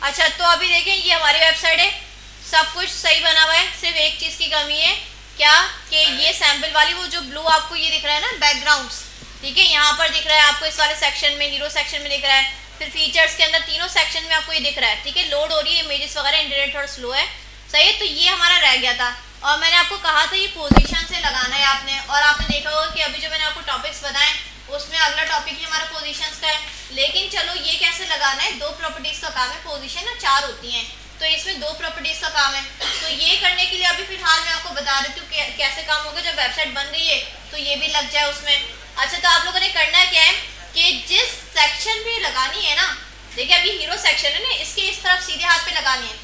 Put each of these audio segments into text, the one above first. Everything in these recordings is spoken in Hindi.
अच्छा तो अभी देखें ये हमारी वेबसाइट है, सब कुछ सही बना हुआ है, सिर्फ एक चीज़ की कमी है क्या कि ये सैंपल वाली वो जो ब्लू आपको ये दिख रहा है ना बैकग्राउंड्स, ठीक है, यहाँ पर दिख रहा है आपको इस वाले सेक्शन में, हीरो सेक्शन में दिख रहा है, फिर फीचर्स के अंदर तीनों सेक्शन में आपको ये दिख रहा है, ठीक है, लोड हो रही है इमेजेस वगैरह, इंटरनेट थोड़ा स्लो है, सही है। तो ये हमारा रह गया था और मैंने आपको कहा था ये पोजीशन से लगाना है आपने, और आपने देखा होगा कि अभी जो मैंने आपको टॉपिक्स बताए उसमें अगला टॉपिक ही हमारा पोजीशंस का है। लेकिन चलो ये कैसे लगाना है, दो प्रॉपर्टीज का काम है, पोजीशन ना चार होती हैं तो इसमें दो प्रॉपर्टीज का काम है। तो ये करने के लिए अभी फिलहाल मैं आपको बता देती हूँ कैसे काम होगा, जब वेबसाइट बन गई है तो ये भी लग जाए उसमें। अच्छा तो आप लोगों ने करना क्या है कि जिस सेक्शन पे लगानी है ना, देखिए अभी हीरो सेक्शन है ना, इसके इस तरफ सीधे हाथ पे लगानी है,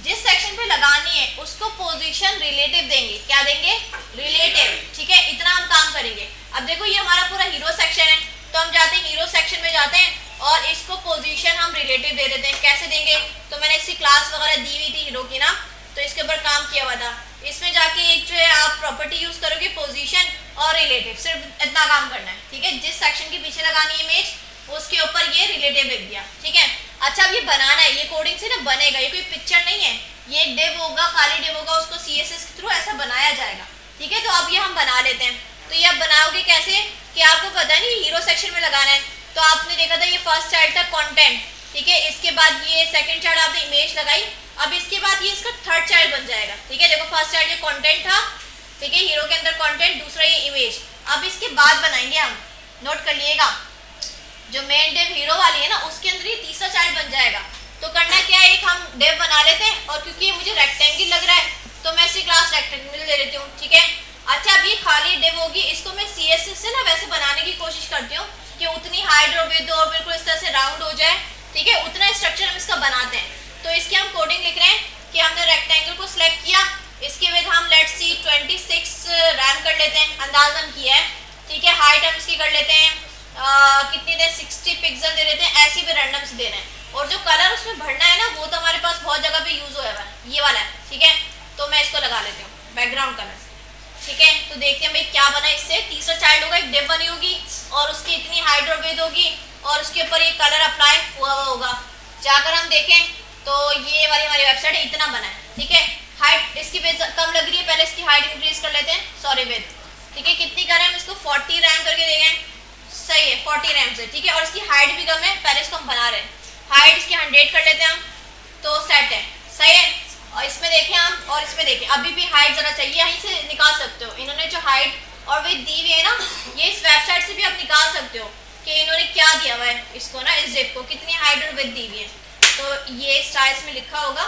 जिस सेक्शन पे लगानी है उसको पोजीशन रिलेटिव देंगे, क्या देंगे, रिलेटिव, ठीक है, इतना हम काम करेंगे। अब देखो ये हमारा पूरा हीरो सेक्शन है तो हम जाते हैं हीरो सेक्शन में जाते हैं और इसको पोजीशन हम रिलेटिव दे देते हैं। कैसे देंगे, तो मैंने इसकी क्लास वगैरह दी हुई थी हीरो की ना, तो इसके ऊपर काम किया हुआ था। इसमें जाके एक जो है आप प्रॉपर्टी यूज करोगे पोजीशन और रिलेटिव, सिर्फ इतना काम करना है, ठीक है, जिस सेक्शन के पीछे लगानी है इमेज उसके ऊपर ये रिलेटिव लिख दिया, ठीक है। अच्छा अब ये बनाना है, ये कोडिंग से ना बनेगा, ये कोई पिक्चर नहीं है, ये एक डिव होगा, खाली डिव होगा, उसको CSS के थ्रू ऐसा बनाया जाएगा, ठीक है। तो अब ये हम बना लेते हैं। तो ये आप बनाओगे कैसे कि आपको पता है नहीं हीरो सेक्शन में लगाना है, तो आपने देखा था ये फर्स्ट चार्ट था कंटेंट, ठीक है, इसके बाद ये सेकंड चार्ट आपने इमेज लगाई, अब इसके बाद ये इसका थर्ड चार्ट बन जाएगा, ठीक है। देखो फर्स्ट चार्ट ये कंटेंट था, ठीक है, हीरो के अंदर कंटेंट, दूसरा ये इमेज। अब इसके बाद बनाएंगे हम, नोट कर लिएगा, जो मेन डिव हीरो वाली है ना उसके अंदर ये तीसरा चार्ट बन जाएगा। तो करना क्या है, एक हम डिव बना लेते हैं और क्योंकि ये मुझे रेक्टेंगल लग रहा है तो मैं इसी क्लास रेक्टेंगल दे देती हूँ, ठीक है। अच्छा अब ये खाली डिव होगी, इसको मैं CSS से ना वैसे बनाने की कोशिश करती हूँ कि उतनी हाइट और विड्थ और बिल्कुल इस तरह से राउंड हो जाए, ठीक है, उतना स्ट्रक्चर हम इसका बनाते हैं। तो इसकी हम कोडिंग लिख रहे हैं कि हमने रेक्टेंगल को सिलेक्ट किया, इसके बाद हम लेट्स सी 26 रैम कर लेते हैं, अंदाजन किया है, ठीक है, हाइट हम इसकी कर लेते हैं कितनी देर 60 पिक्सल दे देते हैं, ऐसे भी रैंडम से देना है। और जो कलर उसमें भरना है ना वो तो हमारे पास बहुत जगह पे यूज हुआ है, ये वाला है, ठीक है, तो मैं इसको लगा लेती हूँ बैकग्राउंड कलर, ठीक है। तो देखते हैं भाई क्या बना, इससे तीसरा चाइल्ड होगा, एक डिव बनी होगी और उसकी इतनी हाइट और विड्थ होगी और उसके ऊपर ये कलर अप्लाई हुआ होगा। जाकर हम देखें तो ये वाली हमारी वेबसाइट है, इतना बना है, ठीक है। हाइट इसकी कम लग रही है, पहले इसकी हाइट इंक्रीज कर लेते हैं, सॉरी विड्थ, ठीक है, कितनी करें हम इसको 40 रैम करके देखें, सही है 40 रैम से, ठीक है। और इसकी हाइट भी कम है, पहले इसको हम बना रहे हैं, हाइट इसकी 100 कर लेते हैं हम, तो सेट है, सही है। और इसमें देखें हम और इसमें देखें अभी भी हाइट ज़रा चाहिए, यहीं से निकाल सकते हो, इन्होंने जो हाइट और विड्थ दी हुई है ना ये इस वेबसाइट से भी आप निकाल सकते हो कि इन्होंने क्या दिया हुआ है इसको ना, इस डिव को कितनी हाइट और विड्थ दी हुई है। तो ये स्टाइल्स में लिखा होगा,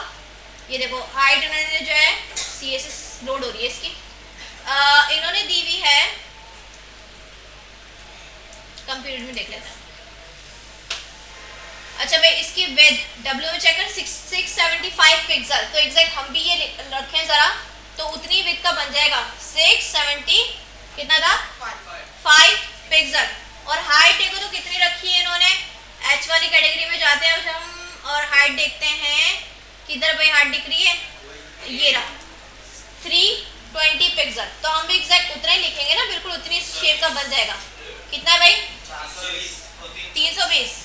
ये देखो हाइट इन्होंने जो है CSS लोड हो रही है इसकी, इन्होंने दी हुई है, कंप्यूटर में देख लेते हैं। अच्छा भाई इसकी विड्थ W में चेक कर 675 पिक्सल, तो एग्जैक्ट हम भी ये रखें जरा, तो उतनी विड्थ का बन जाएगा 670 कितना था 5 पिक्सल। और हाइट देखो तो कितनी रखी है इन्होंने, H वाली कैटेगरी में जाते हैं हम और हाइट देखते हैं, किधर भाई हाइट दिख रही है, ये रहा 320 पिक्सल, तो हम भी एग्जैक्ट उतना ही लिखेंगे ना, बिल्कुल उतनी शेप का बन जाएगा। कितना है भाई 320,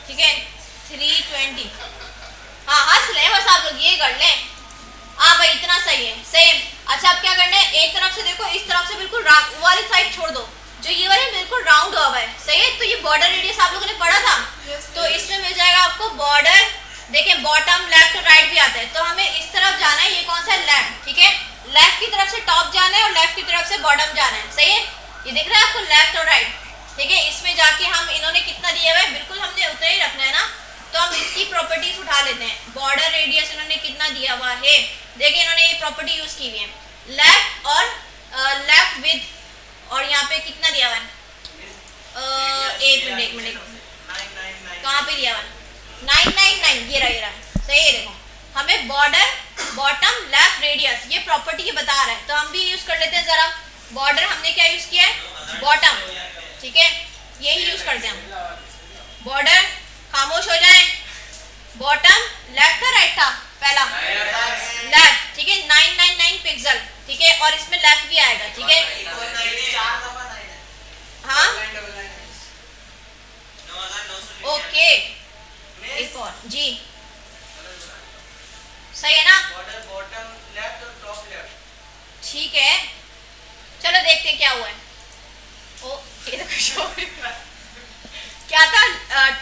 ठीक है 320, हाँ हंस लें बस आप लोग, ये कर लें, हाँ भाई इतना सही है, सेम। अच्छा अब क्या करना है, एक तरफ से देखो, इस तरफ से बिल्कुल वाली साइड छोड़ दो, जो ये वाले बिल्कुल राउंड हुआ है, सही है। तो ये बॉर्डर रेडियस आप लोगों ने पढ़ा था, तो इसमें मिल जाएगा आपको बॉर्डर, देखें बॉटम लेफ्ट और राइट भी आता है, तो हमें इस तरफ जाना है, ये कौन सा है लेफ्ट, ठीक है, लेफ्ट की तरफ से टॉप जाना है और लेफ्ट की तरफ से बॉटम जाना है, सही है, ये दिख रहा है आपको लेफ्ट और राइट, ठीक है। इसमें जाके हम इन्होंने कितना दिया हुआ है बिल्कुल हमने उतना ही रखना है ना, तो हम इसकी प्रॉपर्टीज उठा लेते हैं, बॉर्डर रेडियस इन्होंने कितना दिया हुआ है, देखिए इन्होंने ये प्रॉपर्टी यूज की हुई है, लेफ्ट और लेफ्ट विद, और यहाँ पे कितना दिया हुआ है, एक मिनट कहाँ पे दिया हुआ है 999, ये रहा सही है। देखो हमें बॉर्डर बॉटम लेफ्ट रेडियस ये प्रॉपर्टी ये बता रहा है, तो हम भी यूज कर लेते हैं जरा, बॉर्डर हमने क्या यूज किया है बॉटम, ठीक है, यही यूज करते हैं हम, बॉर्डर खामोश हो जाए, बॉटम लेफ्ट था राइट था पहला लेफ्ट, ठीक है 999 पिक्सल, ठीक है, और इसमें लेफ्ट भी आएगा, ठीक है, हाँ ओके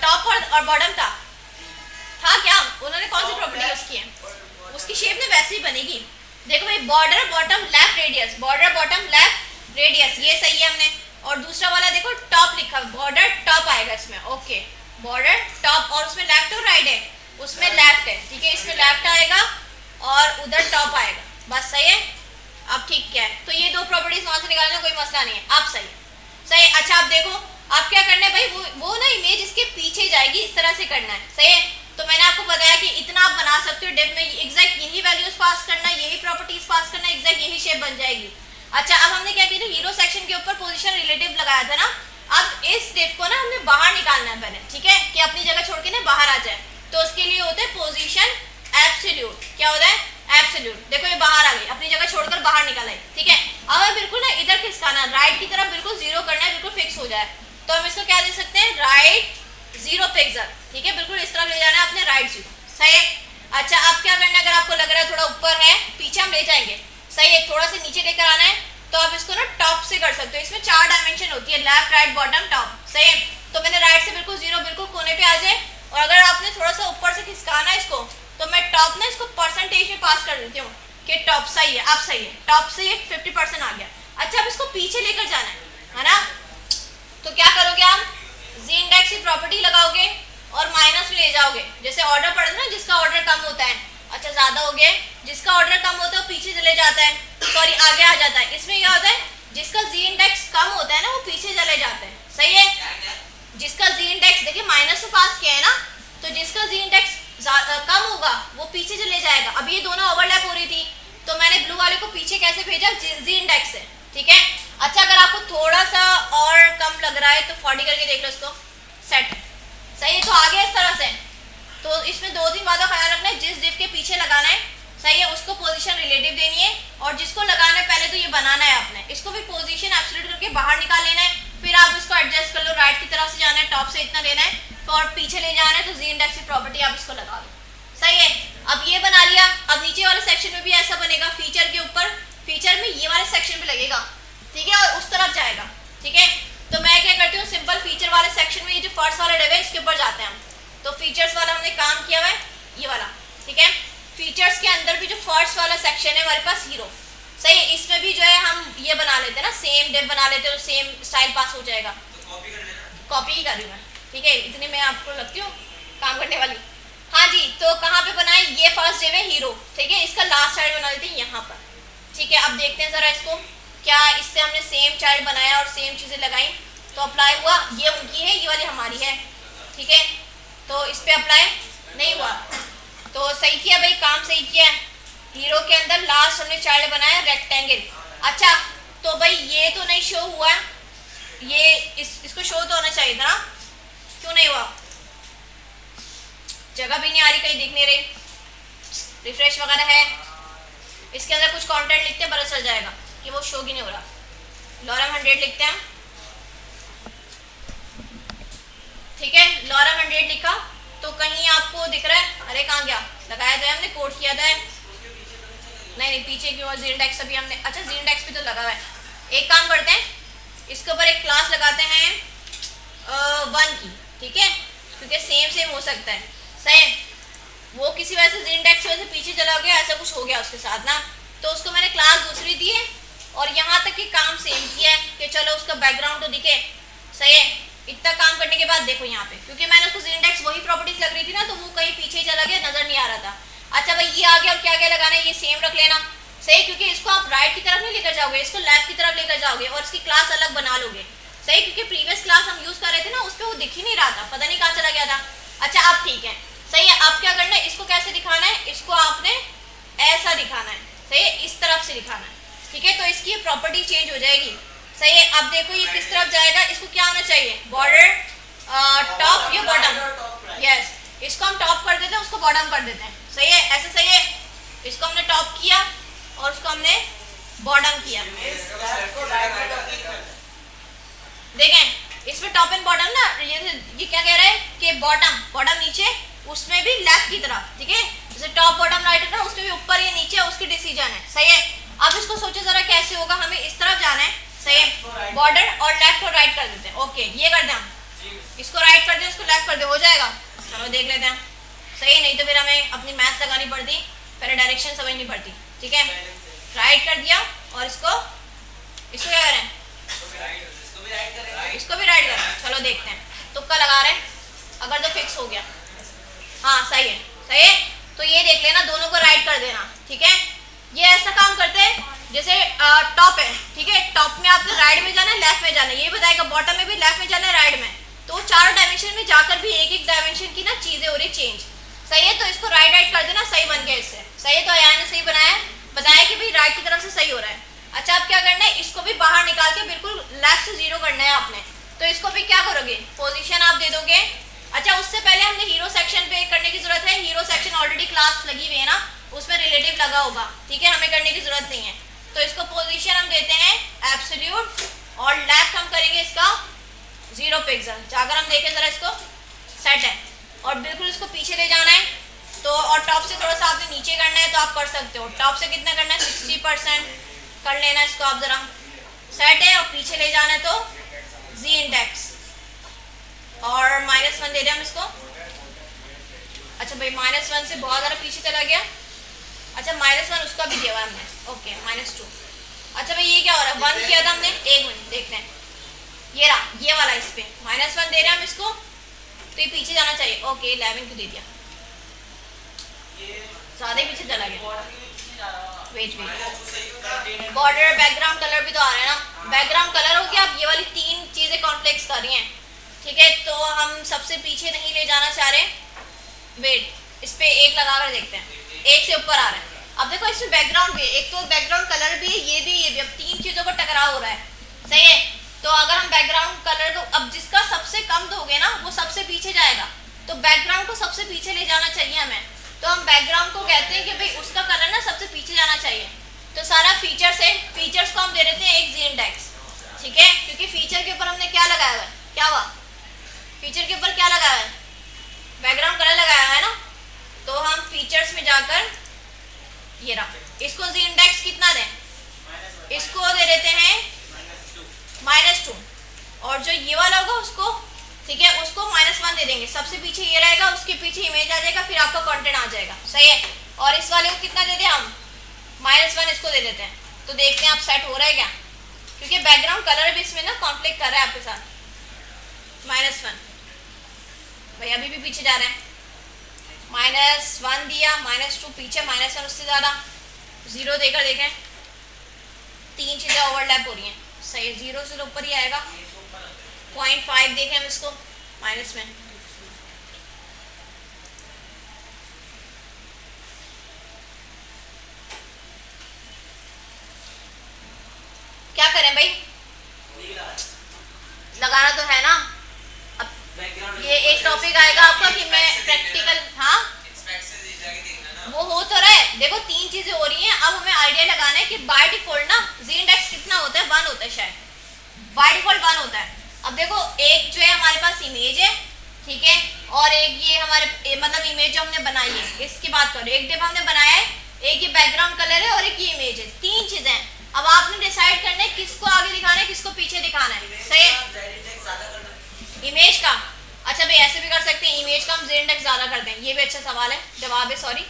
टॉप और बॉटम था क्या? उन्होंने कौन सी प्रॉपर्टी यूज की है? उसकी शेप में वैसे ही बनेगी। देखो भाई, border bottom left radius, border bottom left radius, ये सही है हमने। और दूसरा वाला देखो टॉप लिखा है, बॉर्डर टॉप आएगा इसमें, ओके बॉर्डर टॉप, और उसमें लेफ्ट और राइट है, उसमें लेफ्ट है, ठीक है, इसमें लेफ्ट आएगा और उधर टॉप आएगा, बस सही है। अब ठीक क्या है, तो ये दो प्रॉपर्टीज वहां से निकालना कोई मसला नहीं है, आप सही सही। अच्छा आप देखो, आप क्या करना है भाई, वो ना इमेज इसके पीछे जाएगी, इस तरह से करना है, सही है। तो मैंने आपको बताया कि इतना आप बना सकते हो डिव में, एग्जैक्ट यही वैल्यूज पास करना, यही प्रॉपर्टीज पास करना, एग्जैक्ट यही शेप बन जाएगी। अच्छा अब हमने क्या किया था, हीरो सेक्शन के ऊपर पोजीशन रिलेटिव लगाया था ना, अब इस डिव को ना हमने बाहर निकालना है पहले, ठीक है, कि अपनी जगह छोड़ के ना बाहर आ जाए। तो उसके लिए होता है पोजीशन एब्सोल्यूट, क्या होता है? एब्सोल्यूट। देखो ये बाहर आ गई, अपनी जगह छोड़कर बाहर निकल आई, ठीक है। अब हमें बिल्कुल ना इधर खिसकाना, राइट की तरफ बिल्कुल जीरो करना है, बिल्कुल फिक्स हो जाए। तो हम इसको क्या दे सकते हैं, राइट जीरो पिक्सल, ठीक है, बिल्कुल इस तरफ ले जाना है अपने, राइट जीरो, सही है। अच्छा अब क्या करना है, अगर आपको लग रहा है थोड़ा ऊपर है, पीछे हम ले जाएंगे, सही है, थोड़ा सा नीचे लेकर आना है, तो आप इसको ना टॉप से कर सकते हो। इसमें 4 डायमेंशन होती है, लेफ्ट राइट बॉटम टॉप, सही है। तो मैंने राइट से बिल्कुल जीरो, बिल्कुल कोने पे आ जाए, और अगर आपने थोड़ा सा ऊपर से खिसकाना है इसको, तो मैं टॉप ना इसको परसेंटेज में पास कर देती हूँ कि टॉप सही है, अब सही है, टॉप से ये 50% आ गया। अच्छा अब इसको पीछे लेकर जाना है ना, तो क्या करोगे आप, जी इंडेक्स की प्रॉपर्टी लगाओगे और माइनस में ले जाओगे, जैसे ऑर्डर पढ़ते ना, जिसका ऑर्डर कम होता है, अच्छा ज्यादा हो गया, जिसका ऑर्डर कम होता है वो पीछे चले जाता है, सॉरी आगे आ जाता है। इसमें क्या होता है, जिसका जी इंडेक्स कम होता है ना, वो पीछे चले जाते हैं, सही है। जिसका जी इंडेक्स देखिए माइनस से पास किया है ना, तो जिसका जी इंडेक्स कम होगा वो पीछे चले जाएगा। अब ये दोनों ओवरलैप हो रही थी, तो मैंने ब्लू वाले को पीछे कैसे भेजा, जी इंडेक्स से, ठीक है। अच्छा अगर आपको थोड़ा सा और कम लग रहा है तो 40 करके देख लो इसको, सेट, सही है। तो आगे इस तरह से, तो इसमें 2-3 बातों का ख्याल रखना है, जिस डिव के पीछे लगाना है, सही है, उसको पोजीशन रिलेटिव देनी है, और जिसको लगाना है पहले तो ये बनाना है आपने, इसको भी पोजीशन एब्सोल्यूट करके बाहर निकाल लेना है, फिर आप इसको एडजस्ट कर लो, राइट की तरफ से जाना है, टॉप से इतना लेना है, तो और पीछे ले जाना है, तो जी इंडेक्स की प्रॉपर्टी आप इसको लगा दो, सही है। अब ये बना लिया, अब नीचे वाले सेक्शन में भी ऐसा बनेगा, फीचर के ऊपर, फीचर में ये वाले सेक्शन पे लगेगा, ठीक है, और उस तरफ जाएगा, ठीक है। तो मैं क्या करती हूँ, सिंपल फीचर वाले सेक्शन में ये जो फर्स्ट वाला डिव है इसके ऊपर जाते हैं हम, तो फीचर्स वाला हमने काम किया हुआ है, ये वाला, ठीक है। फीचर्स के अंदर भी जो फर्स्ट वाला सेक्शन है हमारे पास हीरो, सही है, इसमें भी जो है हम ये बना लेते हैं ना, सेम डिव बना लेते हैं, तो सेम स्टाइल पास हो जाएगा। कॉपी ही कर रही हूँ मैं, ठीक है, इतनी मैं आपको लगती हूँ काम करने वाली। हाँ जी, तो कहाँ पे बनाए, ये फर्स्ट डिव है हीरो, ठीक है, इसका लास्ट चाइल्ड बना लेते हैं यहाँ पर, ठीक है। अब देखते हैं जरा इसको, क्या इससे हमने सेम चाइल्ड बनाया और सेम चीज़ें लगाई तो अप्लाई हुआ, ये उनकी है, ये वाली हमारी है, ठीक है, तो इस पर अप्लाई नहीं हुआ, तो सही किया भाई, काम सही किया। हीरो के अंदर लास्ट हमने चाइल्ड बनाया रेक्टेंगल। अच्छा तो भाई ये तो नहीं शो हुआ, ये इसको शो तो होना चाहिए था ना, क्यों नहीं हुआ, जगह भी नहीं आ रही, कहीं दिख नहीं रही, रिफ्रेश वगैरह है, इसके अंदर कुछ कंटेंट लिखते हैं, पता चल जाएगा कि वो शो ही नहीं हो रहा। लॉरम 100 लिखते हैं, ठीक है, लॉरम 100 लिखा तो कहीं आपको दिख रहा है, अरे कहाँ गया, लगाया था हमने, कोड किया था, नहीं पीछे क्यों, जी इंडेक्स अभी हमने, अच्छा जी इंडेक्स भी तो लगा हुआ है। एक काम करते हैं, इसके ऊपर एक क्लास लगाते हैं 1 की, ठीक है, क्योंकि सेम हो सकता है, सही, वो किसी वजह से जी इंडेक्स वजह से पीछे चला गया, ऐसा कुछ हो गया उसके साथ ना, तो उसको मैंने क्लास दूसरी दी है, और यहाँ तक कि काम सेम किया है कि चलो उसका बैकग्राउंड तो दिखे, सही है। इतना काम करने के बाद देखो यहाँ पे, क्योंकि मैंने उसको जी इंडेक्स वही प्रॉपर्टीज लग रही थी ना, तो वो कहीं पीछे चला गया, नजर नहीं आ रहा था। अच्छा भाई ये आ गया, और क्या क्या लगाना है, ये सेम रख लेना, सही, क्योंकि इसको आप राइट की तरफ नहीं लेकर जाओगे, इसको लेफ्ट की तरफ लेकर जाओगे, और इसकी क्लास अलग बना लोगे, सही, क्योंकि प्रीवियस क्लास हम यूज कर रहे थे ना, उस पर वो दिख ही नहीं रहा था, पता नहीं कहाँ चला गया था। अच्छा अब ठीक है, सही है। अब क्या करना है, इसको कैसे दिखाना है, इसको आपने ऐसा दिखाना है, सही है, इस तरफ से दिखाना है, ठीक है, तो इसकी प्रॉपर्टी चेंज हो जाएगी, सही है। अब देखो ये किस तरफ जाएगा, इसको क्या होना चाहिए, बॉर्डर टॉप या बॉटम, यस, इसको हम टॉप कर देते हैं, उसको बॉटम कर देते हैं, सही है, ऐसे सही है। इसको हमने टॉप किया और उसको हमने बॉटम किया, देखें इसमें टॉप एंड बॉटम ना, ये क्या कह रहा है कि बॉटम नीचे, उसमें भी लेफ्ट की तरफ, ठीक है, जैसे टॉप बॉटम राइट है ना, उसमें भी ऊपर या नीचे उसकी डिसीजन है, सही है। अब इसको सोचो जरा कैसे होगा, हमें इस तरफ जाना है, सही है, बॉर्डर और लेफ्ट और राइट कर देते हैं, ओके, ये कर दें हम, इसको राइट कर दे, इसको लेफ्ट कर दे, हो जाएगा। चलो देख लेते हैं। सही, नहीं तो फिर हमें अपनी मैथ लगानी पड़ती, पहले डायरेक्शन समझनी पड़ती। ठीक है, राइट कर दिया और इसको क्या करें, इसको भी राइट करें। चलो देखते हैं, तुक्का लगा रहे हैं, अगर तो फिक्स हो गया। हाँ सही है, सही है। तो ये देख लेना, दोनों को राइट कर देना। ठीक है, ये ऐसा काम करते हैं जैसे टॉप है, ठीक है, टॉप में आपको राइट में जाना है, लेफ्ट में जाना है, ये बताएगा। बॉटम में भी लेफ्ट में जाना है, राइट में, तो चारों डायमेंशन में जाकर भी एक एक डायमेंशन की ना चीजें हो रही चेंज। सही है, तो इसको राइट राइट कर देना, सही बन गया इससे। सही है, तो अयान ने सही बनाया, बताया कि भाई राइट की तरफ से सही हो रहा है। अच्छा, अब क्या करना है, इसको भी बाहर निकाल के बिल्कुल लेफ्ट से 0 करना है आपने। तो इसको भी क्या करोगे, पोजीशन आप दे दोगे। अच्छा, उससे पहले हमने हीरो सेक्शन पे करने की जरूरत है। हीरो सेक्शन ऑलरेडी क्लास लगी हुई है ना, उसमें रिलेटिव लगा होगा। ठीक है, हमें करने की जरूरत नहीं है। तो इसको पोजीशन हम देते हैं एब्सोल्यूट, और लेफ्ट हम करेंगे इसका 0 पिक्सल। जाकर हम देखें जरा, इसको सेट है, और बिल्कुल इसको पीछे ले जाना है। तो और टॉप से थोड़ा सा आपने नीचे करना है, तो आप कर सकते हो। टॉप से कितना करना है, 60% कर लेना इसको आप जरा। सेट है, और पीछे ले जाना है तो जी इंडेक्स, और -1 दे रहे हम इसको। अच्छा भाई, -1 से बहुत ज़्यादा पीछे चला गया। अच्छा, -1 उसका भी दिया हुआ हमने, ओके, -2। अच्छा भाई, ये क्या हो रहा है, 1 किया था हमने, 1 मिनट देखते हैं। ये रहा, ये वाला, इस पे -1 दे रहे हैं हम इसको, तो ये पीछे जाना चाहिए। ओके, 11 को दे दिया, ज़्यादा ही पीछे चला गया। वेट, बॉर्डर बैकग्राउंड कलर भी तो आ रहा है ना। बैकग्राउंड कलर हो गया। अब ये वाली 3 चीज़ें कॉम्प्लेक्स कर रही हैं। ठीक है, तो हम सबसे पीछे नहीं ले जाना चाह रहे। वेट, इस पे 1 लगा कर देखते हैं, 1 से ऊपर आ रहा है। अब देखो, इसमें बैकग्राउंड भी है, एक तो बैकग्राउंड कलर भी है, ये भी। अब 3 चीज़ों को टकराव हो रहा है। सही है, तो अगर हम बैकग्राउंड कलर को, अब जिसका सबसे कम दोगे ना, वो सबसे पीछे जाएगा। तो बैकग्राउंड को सबसे पीछे ले जाना चाहिए हमें। तो हम बैकग्राउंड को कहते हैं कि भाई उसका कलर ना सबसे पीछे जाना चाहिए। तो सारा फीचर्स है, फीचर्स को हम दे देते हैं एक जी इंडेक्स। ठीक है, क्योंकि फीचर के ऊपर हमने क्या लगाया हुआ है, क्या हुआ, फीचर के ऊपर क्या लगाया है, बैकग्राउंड कलर लगाया है ना। तो हम फीचर्स में जाकर, ये रहा, इसको जी इंडेक्स कितना दें, इसको दे देते हैं -2, और जो ये वाला होगा उसको, ठीक है, उसको -1 दे देंगे। सबसे पीछे ये रहेगा, उसके पीछे इमेज आ जाएगा, फिर आपका कंटेंट आ जाएगा। सही है, और इस वाले को कितना दे दें हम, -1 इसको दे देते हैं। तो देखते हैं आप सेट हो रहा है क्या, क्योंकि बैकग्राउंड कलर भी इसमें ना कॉन्फ्लिक्ट कर रहा है आपके साथ। -1 भाई अभी भी पीछे जा रहे हैं, -1 दिया, -2 पीछे, -1 उससे ज़्यादा, 0 देकर देखें, 3 चीज़ें ओवरलैप हो रही हैं। सही है, 0 से ऊपर ही आएगा। 0.5 देखें हम इसको माइनस में, क्या करें भाई, लगाना तो है ना। अब ये एक टॉपिक आएगा आपका कि मैं प्रैक्टिकल, हाँ वो हो तो रहा है। देखो 3 चीजें हो रही हैं, अब हमें आइडिया लगाना है कि बाय डिफॉल्ट ना जी इंडेक्स कितना होता है, 1 होता है शायद, बाय डिफॉल्ट 1 होता है। अब देखो, एक जो है हमारे पास इमेज है, ठीक है, और एक ये हमारे मतलब इमेज जो हमने बनाई है, इसकी बात करो, एक डिव हमने बनाया है, एक ये बैकग्राउंड कलर है और एक ये इमेज है, 3 चीजें हैं। अब आपने डिसाइड करना है किसको आगे दिखाना है, किसको पीछे दिखाना है। सही है, इमेज का। अच्छा भाई, ऐसे भी कर सकते हैं, इमेज का हम जी इंडेक्स ज्यादा कर दें, ये भी अच्छा सवाल है, जवाब है, सॉरी।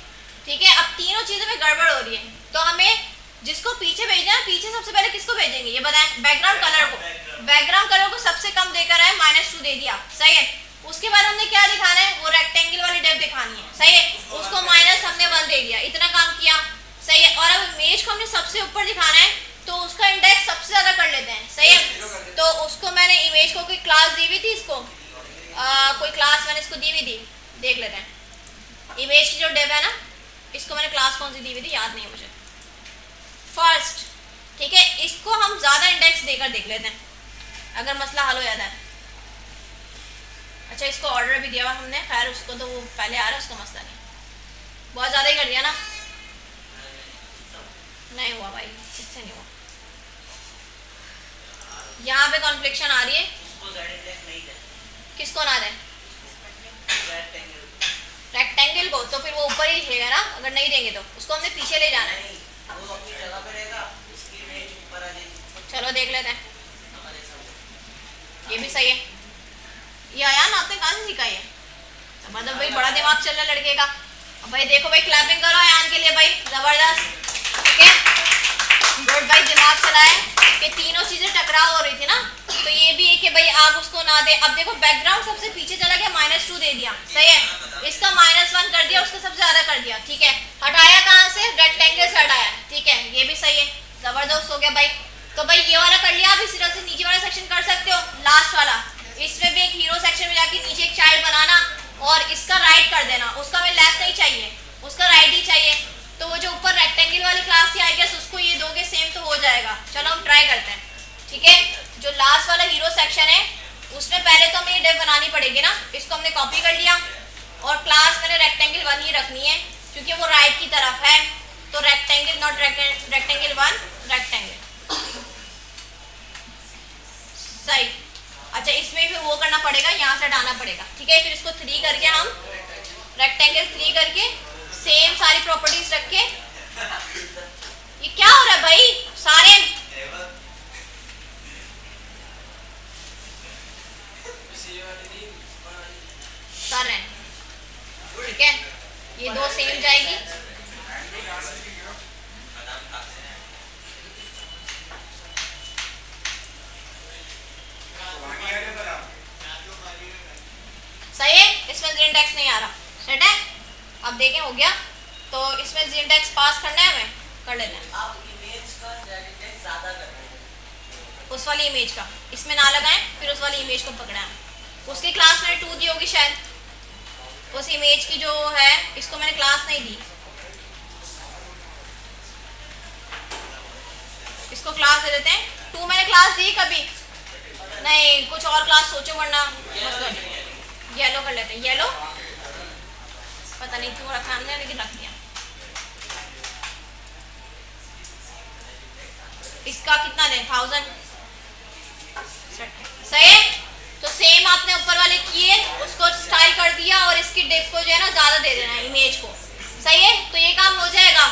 ठीक है, अब तीनों चीजों में गड़बड़ हो रही है, तो हमें जिसको पीछे भेजना है, पीछे सबसे पहले किसको भेजेंगे ये बताएं, बैकग्राउंड कलर को। बैकग्राउंड कलर को सबसे कम देकर है, -2 दे दिया। सही है, उसके बाद हमने क्या दिखाना है, वो रेक्टेंगल वाली डेप्थ दिखानी है। सही है, उसको माइनस हमने 1 दे दिया, इतना काम किया। सही है, और अब इमेज को हमने सबसे ऊपर दिखाना है, तो उसका इंडेक्स सबसे ज्यादा कर लेते हैं। सही है, तो उसको मैंने इमेज को कोई क्लास दी हुई थी, इसको कोई क्लास मैंने इसको दी हुई थी, देख लेते हैं। इमेज की जो डेप है ना, इसको मैंने क्लास कौन सी दी हुई थी याद नहीं है मुझे, फर्स्ट। ठीक है, इसको हम ज्यादा इंडेक्स देकर देख लेते हैं, अगर मसला हल हो जाता है। अच्छा, इसको ऑर्डर भी दिया हुआ हमने, खैर उसको तो वो पहले आ रहा है, उसका मसला नहीं, बहुत ज़्यादा ही कर दिया ना, नहीं हुआ भाई, इससे नहीं हुआ। यहाँ पे कॉन्फ्लिक्शन आ रही है, किसको ना दें, रेक्टेंगल को, तो फिर वो ऊपर ही दिखेगा ना, अगर नहीं देंगे तो उसको हमने पीछे ले जाना है। चलो देख लेते हैं, ये भी सही है। ये आयान आपने कहाँ से सीखा है? मतलब भाई बड़ा दिमाग चल रहा है लड़के का। भाई देखो भाई, क्लैपिंग करो आयान के लिए भाई, जबरदस्त। ठीक है, गुड भाई, दिमाग चलाए कि तीनों चीजें टकराव हो रही थी ना, तो ये भी है कि भाई आप उसको ना दे। अब देखो बैकग्राउंड सबसे पीछे चला गया, -2 दे दिया, सही है, इसका -1 कर दिया, उसका सबसे ज्यादा कर दिया। ठीक है, हटाया कहाँ से? रेक्टेंगल से हटाया। ठीक है, ये भी सही है, जबरदस्त हो गया भाई। तो भाई ये वाला कर लिया। आप इसी तरह से नीचे वाला सेक्शन कर सकते हो, लास्ट वाला। इसमें भी एक हीरो सेक्शन में जाके नीचे एक चाइल्ड बनाना और इसका राइट कर देना। उसका हमें लेफ्ट नहीं चाहिए, उसका राइट ही चाहिए। तो वो जो ऊपर रेक्टेंगल वाली क्लास थी, आई गेस उसको ये दोगे सेम तो हो जाएगा। चलो हम ट्राई करते हैं। ठीक है, जो लास्ट वाला हीरो सेक्शन है उसमें पहले तो हमें ये डिव बनानी पड़ेगी ना, इसको हमने कॉपी कर लिया और क्लास मैंने रेक्टेंगल 1 ही रखनी है क्योंकि वो राइट की तरफ है। तो रेक्टेंगल नॉट रेक्टेंगल 1 रेक्टेंगल, सही। अच्छा, इसमें फिर वो करना पड़ेगा, यहाँ से हटाना पड़ेगा। ठीक है, फिर इसको 3 करके हम रेक्टेंगल 3 करके सेम सारी प्रॉपर्टीज रख के। ये क्या हो रहा है भाई? सारे कर रहे हैं। ठीक है, ये 2 सेम जाएगी। सही है, इसमें Z-इंडेक्स नहीं आ रहा, सेट है। अब देखें हो गया, तो इसमें Z-इंडेक्स पास करना है, हमें कर लेना है। आप इमेज का Z-इंडेक्स ज्यादा कर रहे हैं, उस वाली इमेज का इसमें ना लगाएं, फिर उस वाली इमेज को पकड़ा है। उसकी क्लास मैंने 2 दी होगी शायद, उस इमेज की जो है, इसको मैंने क्लास नहीं दी, इसको क्लास दे देते हैं। 2 मैंने क्लास दी कभी नहीं, कुछ और क्लास सोचो वरना मतलब येलो कर लेते हैं। येलो पता नहीं क्यों रखा हमने, लेकिन रख दिया। इसका कितना दें? 1000, सही है। तो सेम आपने ऊपर वाले किए, उसको स्टाइल कर दिया और इसकी डिप को जो है ना ज्यादा दे देना है इमेज को, सही है। तो ये काम हो जाएगा,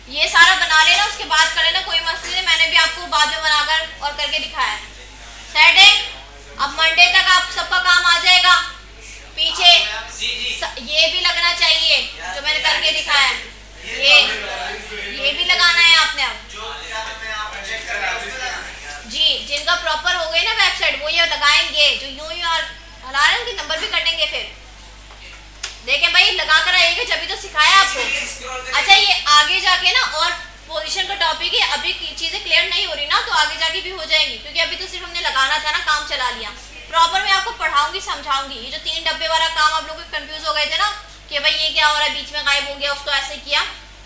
ये सारा बना लेना, उसके बाद कर लेना, कोई मसला नहीं। मैंने भी आपको बाद में बनाकर और करके दिखाया है, सेट है। अब मंडे तक आप सबका काम आ जाएगा। पीछे ये भी लगना चाहिए जो मैंने करके दिखाया है, ये भी लगाना है आपने। अब जी, जिनका प्रॉपर हो गए ना वेबसाइट, वो ये लगाएंगे। जो यूं हला रहे हैं उनके नंबर भी कटेंगे। फिर देखें भाई, लगा कर आइएगा, जब भी तो सिखाया आपको। अच्छा, ये आगे जाके ना और पोजीशन का टॉपिक है, अभी चीजें क्लियर नहीं हो रही ना, तो आगे जाके भी हो जाएंगी, क्योंकि अभी तो सिर्फ हमने लगाना था ना, काम चला लिया। प्रॉपर मैं आपको पढ़ाऊंगी, समझाऊंगी। ये जो 3 डब्बे वाला काम आप लोग कंफ्यूज हो गए थे ना कि भाई ये क्या हो रहा है, बीच में गायब हो गया, उसको ऐसे किया,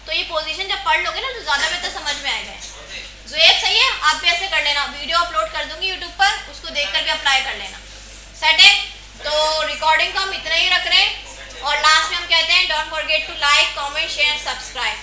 तो ये पोजीशन जब पढ़ लोगे ना तो ज्यादा बेहतर समझ में आएगा। जुएब सही है, आप भी ऐसे कर लेना। वीडियो अपलोड कर दूंगी यूट्यूब पर, उसको देखकर भी अप्लाई कर लेना, सेट है। तो रिकॉर्डिंग को हम इतना ही रख रहे हैं और लास्ट में हम कहते हैं don't forget to like, comment, share, subscribe.